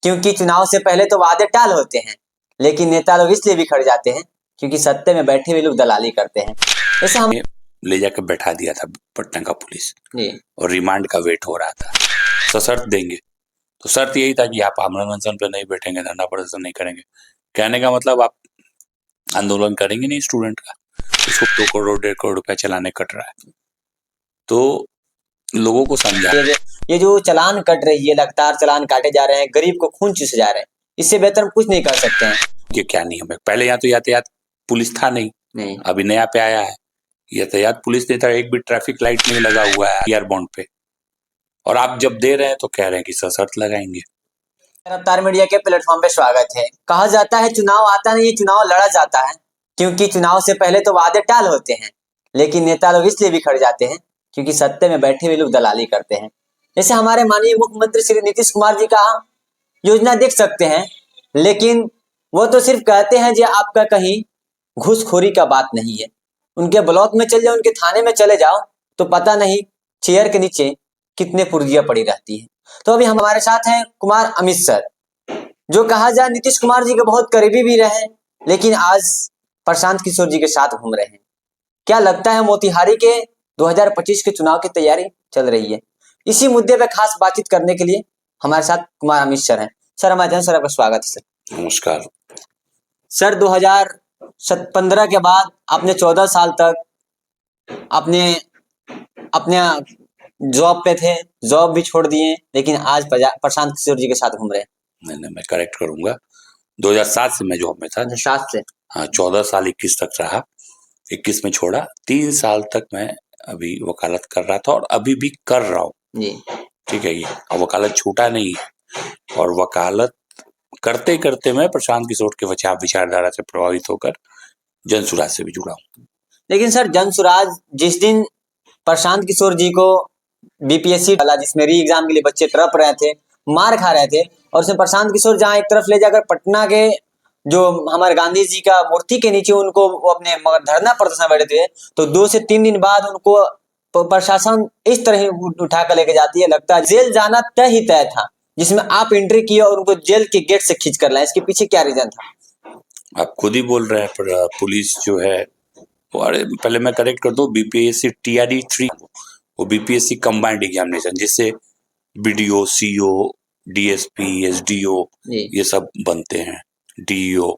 क्योंकि चुनाव से पहले तो वादे टाल होते हैं, लेकिन नेता लोग इसलिए बिखर जाते हैं क्योंकि सत्ते में बैठे हुए लोग दलाली करते हैं। जैसे हम ले जाकर बैठा दिया था पटना का पुलिस जी और रिमांड का वेट हो रहा था। सशर्त देंगे, तो शर्त यही था कि आप आमरण अनशन पे नहीं बैठेंगे, धरना प्रदर्शन नहीं करेंगे। कहने का मतलब आप आंदोलन करेंगे नहीं स्टूडेंट का, इसको 2 करोड़ 1.5 करोड़ रुपया चलाने कट रहा है। तो लोगों को समझा, ये जो चालान कट रही है, लगातार चालान काटे जा रहे हैं, गरीब को खून चूसे जा रहे हैं, इससे बेहतर हम कुछ नहीं कर सकते हैं। ये क्या नियम है? पहले यहाँ तो यातायात पुलिस था नहीं, अभी नया पे आया है। यातायात पुलिस देता है, एक भी ट्रैफिक लाइट नहीं लगा हुआ है ईयर बॉन्ड पे, और आप जब दे रहे हैं तो कह रहे हैं कि सशर्त लगाएंगे। रफ्तार मीडिया के प्लेटफॉर्म पे स्वागत है। कहा जाता है चुनाव आता नहीं, चुनाव लड़ा जाता है, क्योंकि चुनाव से पहले तो वादे टाल होते हैं, लेकिन नेता लोग इसलिए बिखर जाते हैं क्योंकि सत्ते में बैठे हुए लोग दलाली करते हैं। जैसे हमारे माननीय मुख्यमंत्री श्री नीतीश कुमार जी का योजना देख सकते हैं, लेकिन वो तो सिर्फ कहते हैं जी आपका कहीं घूसखोरी का बात नहीं है। उनके ब्लॉक में चले जाओ, उनके थाने में चले जाओ, तो पता नहीं चेयर के नीचे कितने पुर्जियां पड़ी रहती है। तो अभी हमारे साथ हैं कुमार अमित सर, जो कहा जाए नीतीश कुमार जी के बहुत करीबी भी रहे, लेकिन आज प्रशांत किशोर जी के साथ घूम रहे हैं। क्या लगता है मोतिहारी के 2025 के चुनाव की तैयारी चल रही है। इसी मुद्दे पे खास बातचीत करने के लिए हमारे साथ कुमार अमित सर हैं। सर हमारे चैनल सर आपका स्वागत है। सर नमस्कार। सर 2015 के बाद आपने 14 साल तक अपने अपने जॉब पे थे, जॉब भी छोड़ दिए, लेकिन आज प्रशांत किशोर जी के साथ घूम रहे हैं। नहीं, मैं करेक्ट करूंगा, 2007 से मैं जॉब में था। 7 से हाँ, 14 साल 21 तक रहा, 21 में छोड़ा। 3 साल तक मैं अभी वकालत कर रहा था और अभी भी कर रहा हूँ जी। ठीक है, ये और वकालत छूटा नहीं है, और वकालत करते करते मैं प्रशांत किशोर के विचारधारा से प्रभावित होकर जनसुराज से भी जुड़ा हूँ। लेकिन सर जनसुराज जिस दिन प्रशांत किशोर जी को बीपीएससी डाला, जिसमें री एग्जाम के लिए बच्चे तड़प रहे थे, मार खा रहे थे, और उसमें प्रशांत किशोर जहाँ एक तरफ ले जाकर पटना के जो हमारे गांधी जी का मूर्ति के नीचे उनको वो अपने धरना प्रदर्शन बैठे थे, तो 2 से 3 दिन बाद उनको प्रशासन इस तरह उठा कर लेके जाती है, लगता है जेल जाना तय ही तय था, जिसमें आप एंट्री किए और उनको जेल के गेट से खींच कर लाए। इसके पीछे क्या रीजन था? आप खुद ही बोल रहे हैं, पर पुलिस जो है, अरे पहले मैं करेक्ट कर दूं, बीपीएससी टीआरई 3 वो बीपीएससी कंबाइंड एग्जामिनेशन, जिससे बीडीओ, सीओ, डीएसपी, एसडीओ ये सब बनते हैं। डीईओ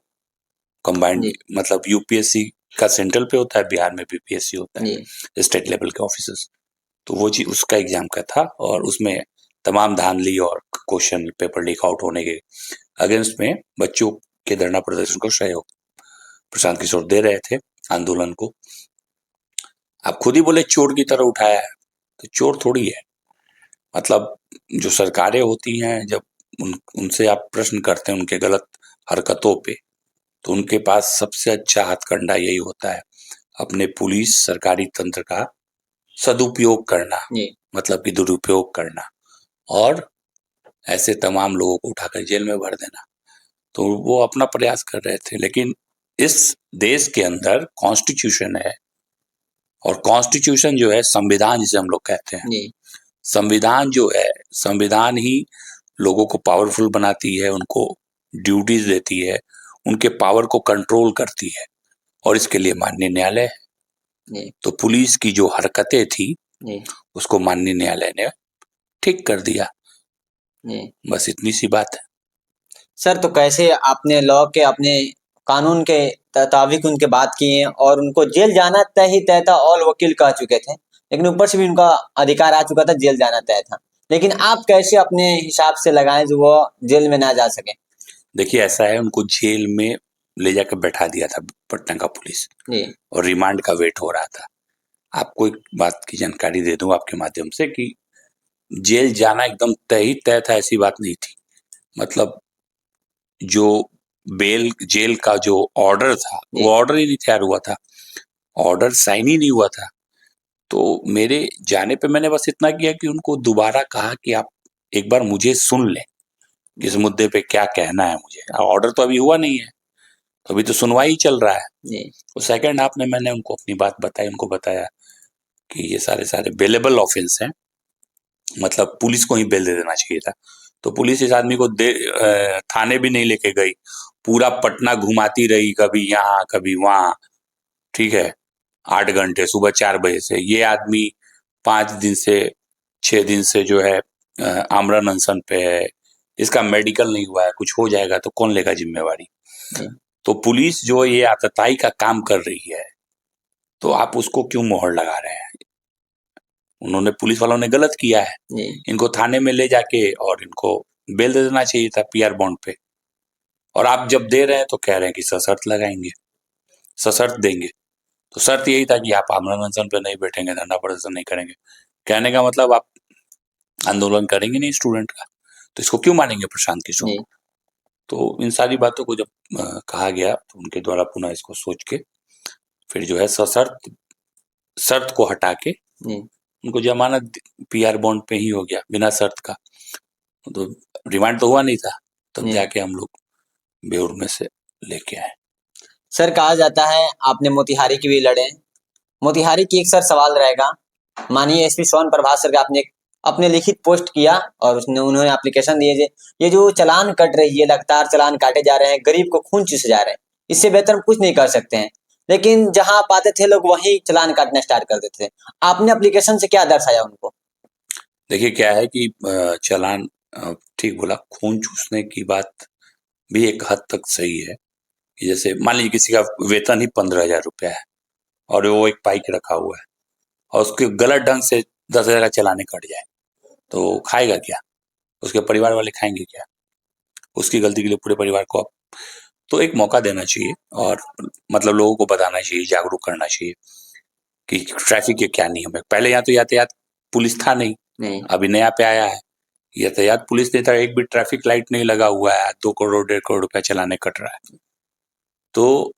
कंबाइंड, मतलब यूपीएससी का सेंट्रल पे होता है, बिहार में बीपीएससी होता है स्टेट लेवल के ऑफिसर्स। तो वो जी उसका एग्जाम का था, और उसमें तमाम धांधली और क्वेश्चन पेपर लीक आउट होने के अगेंस्ट में बच्चों के धरना प्रदर्शन को सहयोग प्रशांत किशोर दे रहे थे आंदोलन को। आप खुद ही बोले चोर की तरह उठाया है, तो चोर थोड़ी है। मतलब जो सरकारें होती हैं, जब उनसे आप प्रश्न करते हैं उनके गलत हरकतों पे, तो उनके पास सबसे अच्छा हथकंडा यही होता है, अपने पुलिस सरकारी तंत्र का सदुपयोग करना, मतलब कि दुरुपयोग करना, और ऐसे तमाम लोगों को उठाकर जेल में भर देना। तो वो अपना प्रयास कर रहे थे, लेकिन इस देश के अंदर कॉन्स्टिट्यूशन है, और कॉन्स्टिट्यूशन जो है संविधान जिसे हम लोग कहते हैं, संविधान जो है, संविधान ही लोगों को पावरफुल बनाती है, उनको ड्यूटीज देती है, उनके पावर को कंट्रोल करती है, और इसके लिए माननीय न्यायालय है। तो पुलिस की जो हरकतें थी उसको माननीय न्यायालय ने ठीक कर दिया, बस इतनी सी बात है। सर तो कैसे आपने लॉ के अपने कानून के मुताबिक उनके बात किए, और उनको जेल जाना तय ही तय था, ऑल वकील कह चुके थे, लेकिन ऊपर से भी उनका अधिकार आ चुका था, जेल जाना तय था, लेकिन आप कैसे अपने हिसाब से लगाएं जो वो जेल में ना जा सके? देखिए ऐसा है, उनको जेल में ले जाकर बैठा दिया था पटना का पुलिस, और रिमांड का वेट हो रहा था। आपको एक बात की जानकारी दे दूं आपके माध्यम से कि जेल जाना एकदम तय ही तय था, ऐसी बात नहीं थी। मतलब जो जेल का जो ऑर्डर था, वो ऑर्डर ही नहीं तैयार हुआ था, ऑर्डर साइन ही नहीं हुआ था। तो मेरे जाने पे मैंने बस इतना किया कि उनको दोबारा कहा कि आप एक बार मुझे सुन लें, इस मुद्दे पे क्या कहना है मुझे। ऑर्डर तो अभी हुआ नहीं है, अभी तो सुनवाई चल रहा है। तो सेकंड हाफ में मैंने उनको अपनी बात बताई, उनको बताया कि ये सारे बेलेबल ऑफेंस हैं, मतलब पुलिस को ही बेल दे देना चाहिए था, तो पुलिस इस आदमी को थाने भी नहीं लेके गई, पूरा पटना घुमाती रही, कभी यहाँ कभी वहां, ठीक है, 8 घंटे, सुबह 4 बजे से। ये आदमी 5 दिन से 6 दिन से जो है आमरण अनशन पे है, इसका मेडिकल नहीं हुआ है, कुछ हो जाएगा तो कौन लेगा जिम्मेवारी। तो पुलिस जो ये आतताई का काम कर रही है, तो आप उसको क्यों मोहर लगा रहे हैं? उन्होंने, पुलिस वालों ने गलत किया है, इनको थाने में ले जाके और इनको बेल दे देना चाहिए था पीआर बॉन्ड पे। और आप जब दे रहे हैं तो कह रहे हैं कि सशर्त लगाएंगे, सशर्त देंगे। तो शर्त यही था कि आप आमरण अनशन पे नहीं बैठेंगे, धरना प्रदर्शन नहीं करेंगे। कहने का मतलब आप आंदोलन करेंगे नहीं स्टूडेंट का, तो इसको क्यों मानेंगे प्रशांत किशोर? तो इन सारी बातों को जब कहा गया तो उनके द्वारा पुनः इसको सोच के फिर जो है सशर्त, शर्त को हटा के उनको जमानत पीआर बॉन्ड पे ही हो गया, बिना शर्त का। तो रिमांड तो हुआ नहीं था, तब जाके हम लोग बेउर में से लेके आए। सर, कहा जाता है आपने मोतिहारी की भी लड़े। मोतिहारी की एक सर सवाल रहेगा, माननीय एसपी स्वर्ण प्रभात सर का आपने अपने लिखित पोस्ट किया और उन्होंने एप्लीकेशन दिए, ये जो चालान कट रही है, लगातार चालान काटे जा रहे हैं, गरीब को खून चूसे जा रहे हैं, इससे बेहतर हम कुछ नहीं कर सकते हैं। लेकिन जहां आप आते थे लोग वहीं चालान काटना स्टार्ट कर देते थे। आपने एप्लीकेशन से क्या दर्शाया उनको? देखिए क्या है कि चालान, ठीक बोला, खून चूसने की बात भी एक हद तक सही है। कि जैसे मान लीजिए किसी का वेतन ही 15,000 रुपया है और वो एक बाइक रखा हुआ है और उसके गलत ढंग से 10,000 का चालान कट जाए, तो खाएगा क्या? उसके परिवार वाले खाएंगे क्या? उसकी गलती के लिए पूरे परिवार को आप, तो एक मौका देना चाहिए और मतलब लोगों को बताना चाहिए, जागरूक करना चाहिए कि ट्रैफिक के क्या नियम है। पहले यहाँ तो यातायात पुलिस था नहीं, अभी नया पे आया है यातायात पुलिस ने, था एक भी ट्रैफिक लाइट नहीं लगा हुआ है, 2 करोड़ 1.5 करोड़ रुपया चलाने कट रहा है। तो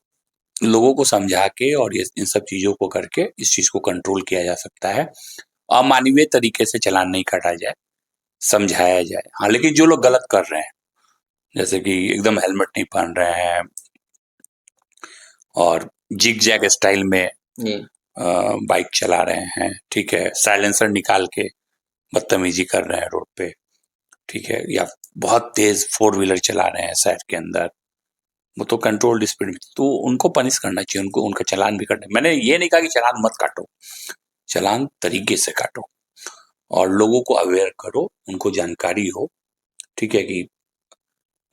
लोगों को समझा के और ये इन सब चीजों को करके इस चीज को कंट्रोल किया जा सकता है। अमानवीय तरीके से चालान नहीं काटा जाए, समझाया जाए। हाँ, लेकिन जो लोग गलत कर रहे हैं, जैसे कि एकदम हेलमेट नहीं पहन रहे हैं और जिग जैग स्टाइल में बाइक चला रहे हैं, ठीक है, साइलेंसर निकाल के बदतमीजी कर रहे हैं रोड पे, ठीक है, या बहुत तेज 4 व्हीलर चला रहे हैं शहर के अंदर, वो तो कंट्रोल्ड स्पीड में, तो उनको पनिश करना चाहिए, उनको उनका चालान भी करना। मैंने ये नहीं कहा कि चालान मत काटो, चालान तरीके से काटो और लोगों को अवेयर करो, उनको जानकारी हो, ठीक है, कि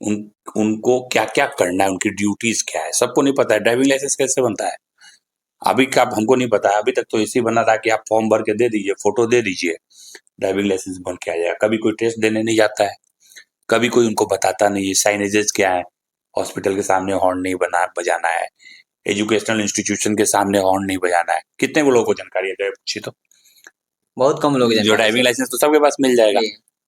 उनको क्या क्या करना है, उनकी ड्यूटीज क्या है। सबको नहीं पता है ड्राइविंग लाइसेंस कैसे बनता है, अभी का हमको नहीं पता है। अभी तक तो इसी बना था कि आप फॉर्म भर के दे दीजिए, फोटो दे दीजिए, ड्राइविंग लाइसेंस बन के आ जाएगा। कभी कोई टेस्ट देने नहीं जाता है, कभी कोई उनको बताता नहीं है साइनेजेस क्या है, हॉस्पिटल के सामने हॉर्न नहीं बजाना है, एजुकेशनल इंस्टीट्यूशन के सामने हॉर्न नहीं बजाना है। कितने लोगों को जानकारी है पूछी तो? बहुत कम लोग जो ड्राइविंग लाइसेंस तो सबके पास मिल जाएगा।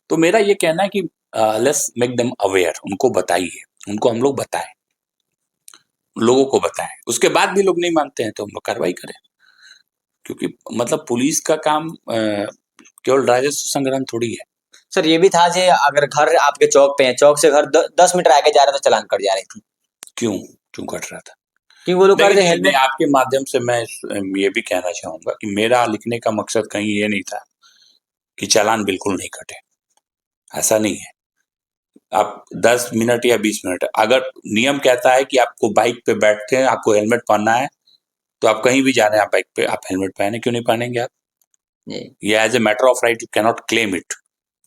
तो मेरा ये कहना है कि लेट्स मेक देम अवेयर, उनको बताइए, उनको हम लोग बताएं, लोगों को बताएं। उसके बाद भी लोग नहीं मानते हैं तो हम लोग कार्रवाई करें, क्योंकि मतलब पुलिस का काम केवल राजस्व संग्रहण थोड़ी है। सर, ये भी था जे अगर घर आपके चौक पे है, चौक से घर 10 मीटर आगे जा रहा तो चालान कट जा रही थी। क्यों कट रहा था? कि वो लोग कर रहे हेलमेट। आपके माध्यम से मैं ये भी कहना चाहूंगा कि मेरा लिखने का मकसद कहीं ये नहीं था कि चालान बिल्कुल नहीं कटे, ऐसा नहीं है। आप 10 मिनट या 20 मिनट, अगर नियम कहता है कि आपको बाइक पे बैठते हैं आपको हेलमेट पहनना है, तो आप कहीं भी जा रहे हैं आप बाइक पे आप हेलमेट पहने, क्यों नहीं पहनेंगे आप? ये as a matter of right, you can not claim it.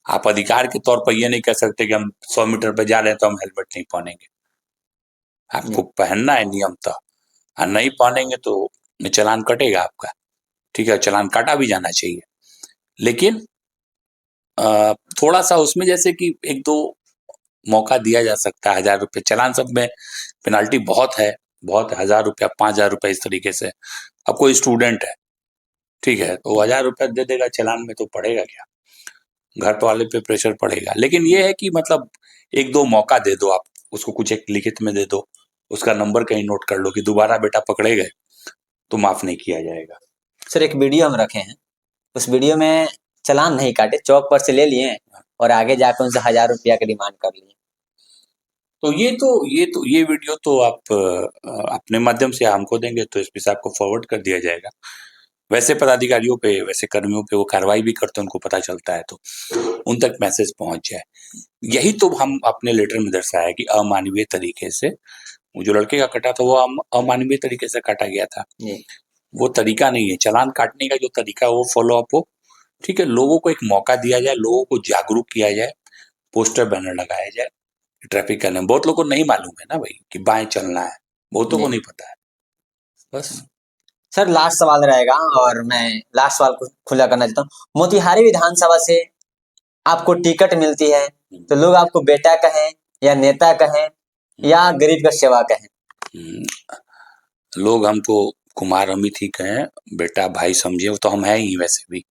आप अधिकार के तौर पर ये नहीं कह सकते कि हम 100 मीटर पे जा रहे हैं तो हम हेलमेट नहीं पहनेंगे। आपको पहनना है नियमतः, और नहीं पहनेंगे तो चालान कटेगा आपका, ठीक है, चालान काटा भी जाना चाहिए। लेकिन थोड़ा सा उसमें जैसे कि 1-2 मौका दिया जा सकता है। 1,000 रुपये चालान, सब में पेनाल्टी बहुत है, 1,000 रुपया 5,000 रुपया इस तरीके से। अब कोई स्टूडेंट है, ठीक है, तो 1,000 रुपया दे देगा चालान में तो पड़ेगा क्या? घर वाले पे प्रेशर पड़ेगा। लेकिन ये है कि मतलब 1-2 मौका दे दो, आप उसको कुछ एक लिखित में दे दो, उसका नंबर कहीं नोट कर लो कि दोबारा बेटा पकड़े गए तो माफ नहीं किया जाएगा। सर, एक वीडियो हम रखे हैं, उस वीडियो में चालान नहीं काटे, चौक पर से ले लिए और आगे जाकर उनसे 1,000 रुपया की डिमांड कर लिए। तो ये वीडियो तो आप अपने माध्यम से हमको देंगे तो एसपी साहब को फॉरवर्ड कर दिया जाएगा। वैसे पदाधिकारियों पे, वैसे कर्मियों पे वो कार्रवाई भी करते हैं, उनको पता चलता है तो उन तक मैसेज पहुंच जाए। यही तो हम अपने लेटर में दर्शाया कि अमानवीय तरीके से वो जो लड़के का कटा था वो अमानवीय तरीके से काटा गया था। वो तरीका नहीं है, चालान काटने का जो तरीका वो फॉलो अप हो, ठीक है। लोगों को एक मौका दिया जाए, लोगों को जागरूक किया जाए, पोस्टर बैनर लगाया जाए, ट्रैफिक का नियम। बहुत लोगों को नहीं मालूम है ना भाई कि बाएं चलना है, बहुतों को नहीं पता है। बस सर लास्ट सवाल रहेगा और मैं लास्ट सवाल को खुला करना चाहता हूँ। मोतिहारी विधानसभा से आपको टिकट मिलती है तो लोग आपको बेटा कहें या नेता कहें या गरीब का सेवा कहें? लोग हमको कुमार अमित ही कहें, बेटा भाई समझे, वो तो हम हैं ही वैसे भी,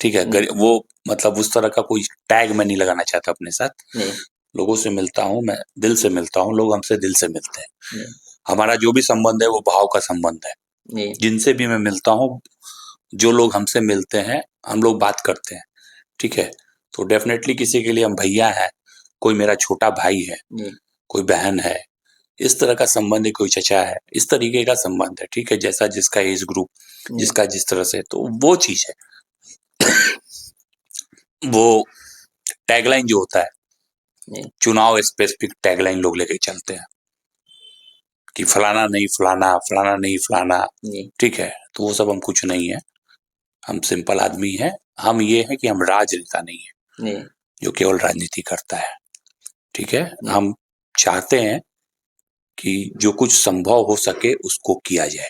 ठीक है। वो मतलब उस तरह का कोई टैग मैं नहीं लगाना चाहता अपने साथ। लोगों से मिलता हूँ, मैं दिल से मिलता हूँ, लोग हमसे दिल से मिलते हैं। हमारा जो भी संबंध है वो भाव का संबंध है। जिनसे भी मैं मिलता हूँ, जो लोग हमसे मिलते हैं, हम लोग बात करते हैं, ठीक है। तो डेफिनेटली किसी के लिए हम भैया हैं, कोई मेरा छोटा भाई है, कोई बहन है, इस तरह का संबंध है, कोई चचा है, इस तरीके का संबंध है, ठीक है। जैसा जिसका एज ग्रुप, जिसका जिस तरह से, तो वो चीज है। वो टैगलाइन जो होता है, चुनाव स्पेसिफिक टैगलाइन लोग लेके चलते हैं कि फलाना नहीं फलाना, फलाना नहीं फलाना, ठीक है। तो वो सब हम कुछ नहीं है, हम सिंपल आदमी हैं। हम ये है कि हम राजनेता नहीं है जो केवल राजनीति करता है, ठीक है। हम चाहते हैं कि जो कुछ संभव हो सके उसको किया जाए,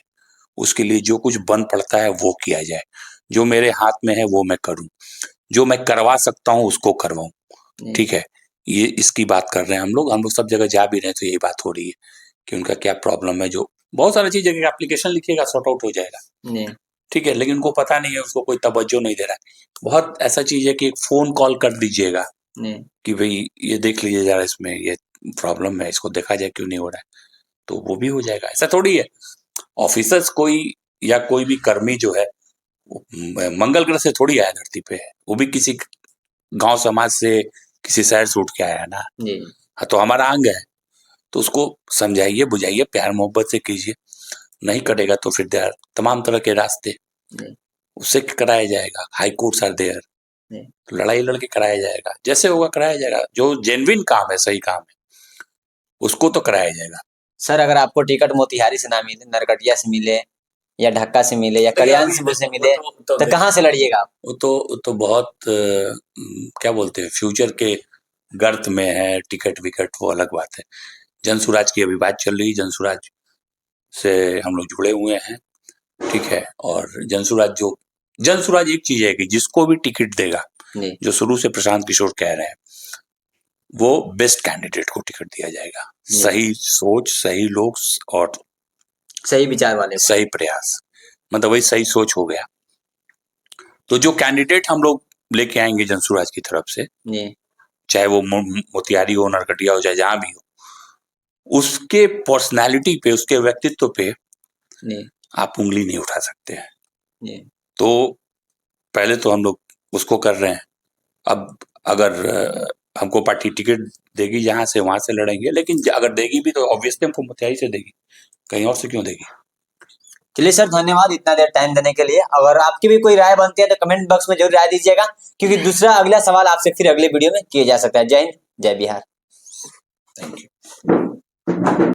उसके लिए जो कुछ बन पड़ता है वो किया जाए, जो मेरे हाथ में है वो मैं करूं, जो मैं करवा सकता हूं उसको करवाऊं, ठीक है। ये इसकी बात कर रहे हैं हम लोग सब जगह जा भी रहे हैं तो यही बात हो रही है कि उनका क्या प्रॉब्लम है। जो बहुत सारी चीजें, एप्लीकेशन लिखिएगा सॉर्ट आउट हो जाएगा, ठीक है। लेकिन उनको पता नहीं है, उसको कोई तवज्जो नहीं दे रहा है। बहुत ऐसा चीज है कि एक फोन कॉल कर दीजिएगा कि भाई ये देख लीजिए जरा, इसमें ये प्रॉब्लम है, इसको देखा जाए क्यों नहीं हो रहा है, तो वो भी हो जाएगा। ऐसा थोड़ी है ऑफिसर्स कोई या कोई भी कर्मी जो है मंगल ग्रह से थोड़ी आया धरती पे, वो भी किसी गांव समाज से, किसी शहर से उठ के आया है ना। हाँ, तो हमारा अंग है, तो उसको समझाइए, बुझाइए, प्यार मोहब्बत से कीजिए। नहीं करेगा तो फिर देयर तमाम तरह के रास्ते, उससे कराया जाएगा। हाई कोर्ट्स आर देयर, तो लड़ाई लड़के कराया जाएगा, जैसे होगा कराया जाएगा। जो जेन्युइन काम है, सही काम है, उसको तो कराया जाएगा। सर अगर आपको टिकट मोतिहारी से ना मिले, नरकटिया से मिले या ढक्का से मिले या कल्याणपुर से मिले तो कहाँ से लड़िएगा आप? वो तो बहुत क्या बोलते हैं, फ्यूचर के गर्त में है टिकट विकट, वो अलग बात है। जनसुराज की अभी बात चल रही, जनसुराज से हम लोग जुड़े हुए हैं, ठीक है। और जनसुराज एक चीज है कि जिसको भी टिकट देगा, जो शुरू से प्रशांत किशोर कह रहे हैं, वो बेस्ट कैंडिडेट को टिकट दिया जाएगा। सही सोच, सही लोग और सही विचार वाले, सही प्रयास, मतलब वही सही सोच हो गया। तो जो कैंडिडेट हम लोग लेके आएंगे जनसुराज की तरफ से, चाहे वो मोतिहारी हो, नरकटिया हो, चाहे जहां भी हो, उसके पर्सनालिटी पे, उसके व्यक्तित्व पे आप उंगली नहीं उठा सकते हैं। तो पहले तो हम लोग उसको कर रहे हैं। अब अगर हमको पार्टी टिकट देगी जहां से, वहां से लड़ेंगे। लेकिन अगर देगी भी तो ऑब्वियसली हमको मोतिहारी से देगी, कहीं और से क्यों देगी। चलिए सर, धन्यवाद इतना देर टाइम देने के लिए। अगर आपकी भी कोई राय बनती है तो कमेंट बॉक्स में जरूर राय दीजिएगा, क्योंकि दूसरा अगला सवाल आपसे फिर अगले वीडियो में किया जा सकता है। जय हिंद, जय बिहार। Thank you.